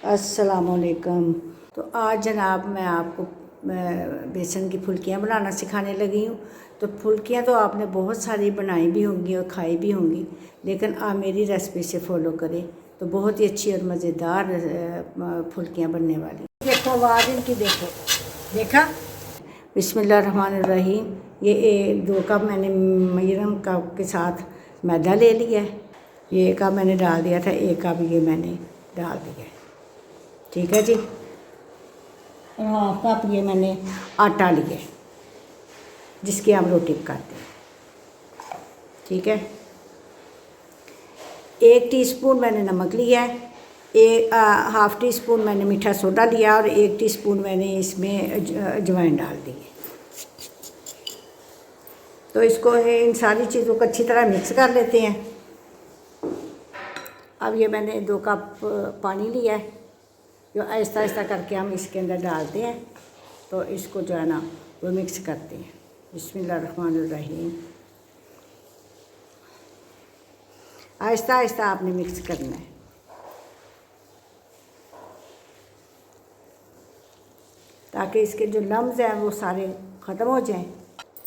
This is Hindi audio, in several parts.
अस्सलामुअलैकुम। तो आज जनाब मैं आपको बेसन की फुल्कियाँ बनाना सिखाने लगी हूँ। तो फुल्कियाँ तो आपने बहुत सारी बनाई भी होंगी और खाई भी होंगी, लेकिन आप मेरी रेसिपी से फॉलो करें तो बहुत ही अच्छी और मज़ेदार फुल्कियाँ बनने वाली। देखो आवाज़ इनकी, देखा। बिस्मिल्लाहिर्रहमानिर्रहीम। ये 2 कप मैंने मयरम कप के साथ मैदा ले लिया है। ये 1 कप मैंने डाल दिया था, 1 कप ये मैंने डाल दिया है, ठीक है जी। और 1/2 कप ये मैंने आटा लिया है जिसकी हम रोटी पकाते हैं, ठीक है। 1 टीस्पून मैंने नमक लिया है, 1/2 टीस्पून मैंने मीठा सोडा लिया और 1 टीस्पून मैंने इसमें अजवाइन डाल दी है। तो इसको इन सारी चीज़ों को अच्छी तरह मिक्स कर लेते हैं। अब ये मैंने 2 कप पानी लिया है जो आहिस्ता आहिस्ता करके हम इसके अंदर डालते हैं। तो इसको जो है ना वो मिक्स करते हैं। बिस्मिल्लाहिर्रहमानिर्रहीम। आहिस्ता आहिस्ता आपने मिक्स करना है ताकि इसके जो लम्स हैं वो सारे ख़त्म हो जाएं।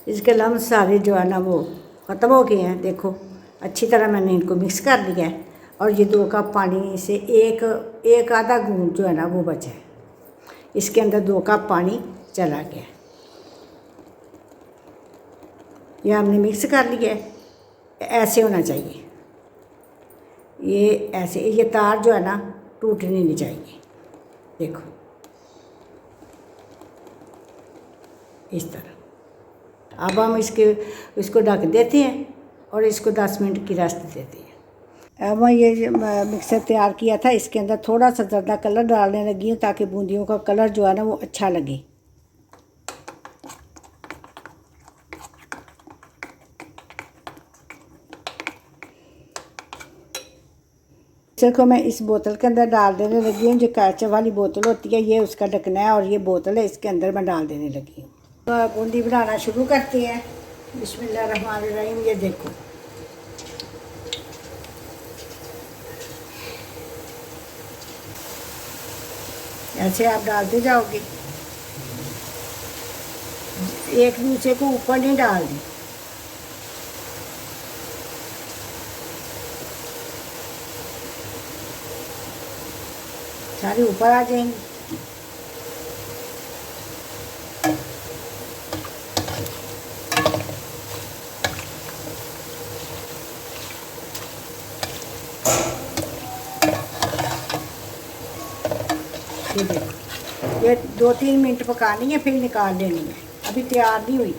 इसके लम्स सारे जो है ना वो ख़त्म हो गए हैं। देखो अच्छी तरह मैंने इनको मिक्स कर लिया है। और ये 2 कप पानी से एक आधा घूंट जो है ना वो बचा है। इसके अंदर 2 कप पानी चला गया। ये हमने मिक्स कर लिया है। ऐसे होना चाहिए, ये ऐसे, ये तार जो है ना टूटनी नहीं चाहिए। देखो इस तरह। अब हम इसको ढक देते हैं और इसको 10 मिनट की रेस्ट देते हैं। अब मैं ये मिक्सर तैयार किया था, इसके अंदर थोड़ा सा ज़्यादा कलर डालने लगी हूँ ताकि बूंदियों का कलर जो है ना वो अच्छा लगे। इसको मैं इस बोतल के अंदर डाल देने लगी हूँ। जो कैचअप वाली बोतल होती है ये उसका ढकना है और ये बोतल है, इसके अंदर मैं डाल देने लगी हूँ। तो बूंदी बनाना शुरू करते हैं। बिस्मिल्लाहिर्रहमानिर्रहीम। ये देखो ऐसे आप डालते जाओगे, एक दूसरे को ऊपर नहीं डाल दी। सारी ऊपर आ जाएंगी। ये देखो, ये 2-3 मिनट पकानी है फिर निकाल लेनी है। अभी तैयार नहीं हुई।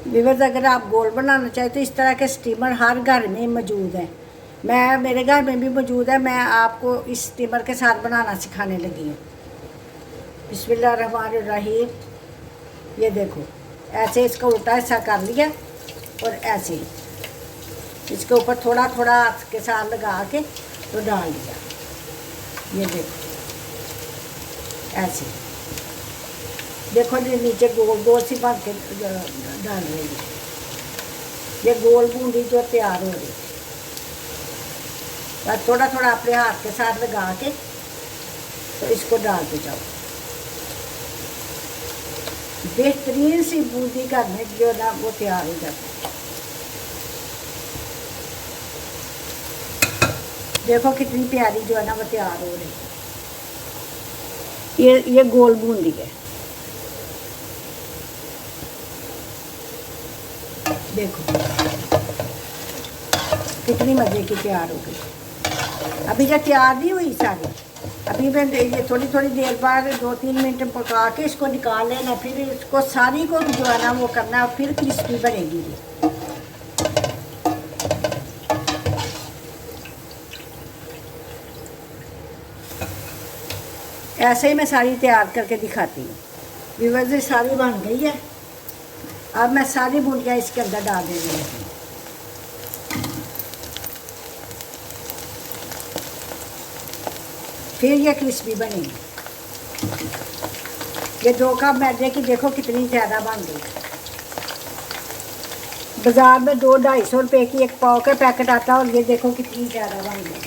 व्यूअर्स, अगर आप गोल बनाना चाहें तो इस तरह के स्टीमर हर घर में मौजूद है। मेरे घर में भी मौजूद है। मैं आपको इस स्टीमर के साथ बनाना सिखाने लगी हूँ। बिस्मिल्लाहिर्रहमानिर्रहीम। ये देखो ऐसे इसका उल्टा हिस्सा कर लिया और ऐसे इसके ऊपर थोड़ा थोड़ा हाथ के साथ लगा के तो डाल दिया। ये देखो ऐसे, देखो जी नीचे गोल गोल सी भर के डाल रही है। ये गोल बूंदी जो तैयार हो रही है, बस थोड़ा थोड़ा अपने हाथ के साथ लगा के तो इसको डालते जाओ। बेहतरीन सी बूंदी का जो ना वो तैयार हो जाती है। देखो कितनी प्यारी जो है ना वो तैयार हो रही है। ये गोल बूंदी है। देखो कितनी मज़े की तैयार हो गई। अभी जब तैयार नहीं हुई सारी, अभी मैं ये थोड़ी थोड़ी देर बाद 2-3 मिनट पका के इसको निकाल लेना। फिर इसको सारी को जो है ना वो करना, फिर क्रिस्पी बनेगी ये। ऐसे ही मैं सारी तैयार करके दिखाती हूँ। व्यूअर्स, सारी बन गई है। अब मैं सारी बूंदियाँ इसके अंदर डाल देने लगी। फिर ये क्रिस्पी बनेगी। ये 2 कप मैदे की देखो कितनी ज़्यादा बन गई। बाज़ार में 200-250 रुपये की एक पाव का पैकेट आता है और ये देखो कितनी ज़्यादा बन गई।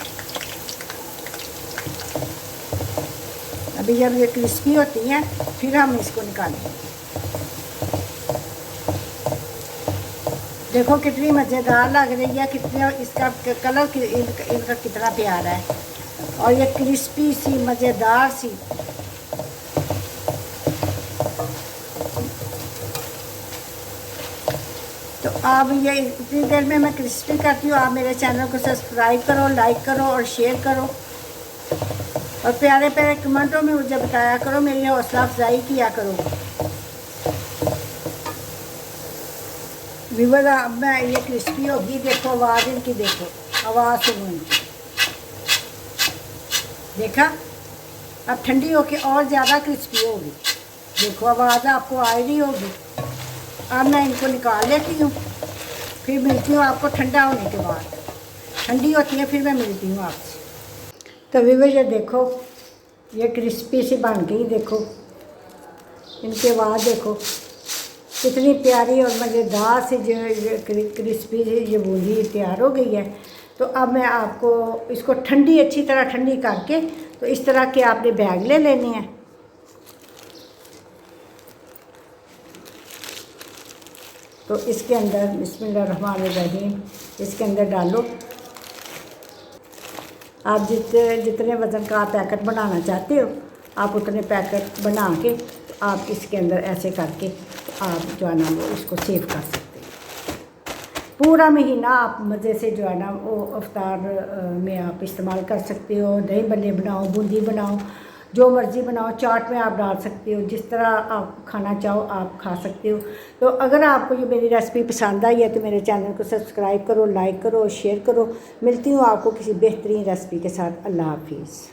अभी जब ये क्रिस्पी होती हैं फिर हम इसको निकालेंगे। देखो कितनी मज़ेदार लग रही है, कितना इसका कलर इनका कितना प्यारा है और ये क्रिस्पी सी मज़ेदार सी। तो आप ये इतनी देर में मैं क्रिस्पी करती हूँ। आप मेरे चैनल को सब्सक्राइब करो, लाइक करो और शेयर करो और प्यारे प्यारे कमेंटों में मुझे बताया करो, मेरी हौसला अफजाई किया करो। व्यूअर अब मैं ये क्रिस्पी होगी, देखो आवाज़ इनकी, देखो आवाज़ सुनो इनकी, देखा। अब ठंडी होके और ज़्यादा क्रिस्पी होगी, देखो आवाज़ आपको आ रही होगी। अब मैं इनको निकाल लेती हूँ, फिर मिलती हूँ आपको ठंडा होने के बाद। ठंडी होती है फिर मैं मिलती हूँ आपसे। तो व्यूअर ये देखो ये क्रिस्पी सी बन गई, देखो इनके बाद देखो कितनी प्यारी और मज़ेदार सी जो क्रिस्पी सी ये बूंदी तैयार हो गई है। तो अब मैं आपको इसको ठंडी, अच्छी तरह ठंडी करके, तो इस तरह के आपने बैग ले लेने हैं। तो इसके अंदर बिस्मिल्लाहिर्रहमानिर्रहीम इसके अंदर डालो। आप जितने वज़न का आप पैकेट बनाना चाहते हो आप उतने पैकेट बना के आप इसके अंदर ऐसे करके आप जो है ना वो इसको सेव कर सकते हो। पूरा महीना आप मज़े से जो है ना वो अफ्तार में आप इस्तेमाल कर सकते हो। दही बल्ले बनाओ, बूंदी बनाओ, जो मर्ज़ी बनाओ, चाट में आप डाल सकते हो, जिस तरह आप खाना चाहो आप खा सकते हो। तो अगर आपको ये मेरी रेसिपी पसंद आई है तो मेरे चैनल को सब्सक्राइब करो, लाइक करो और शेयर करो। मिलती हूँ आपको किसी बेहतरीन रेसिपी के साथ। अल्लाह हाफिज़।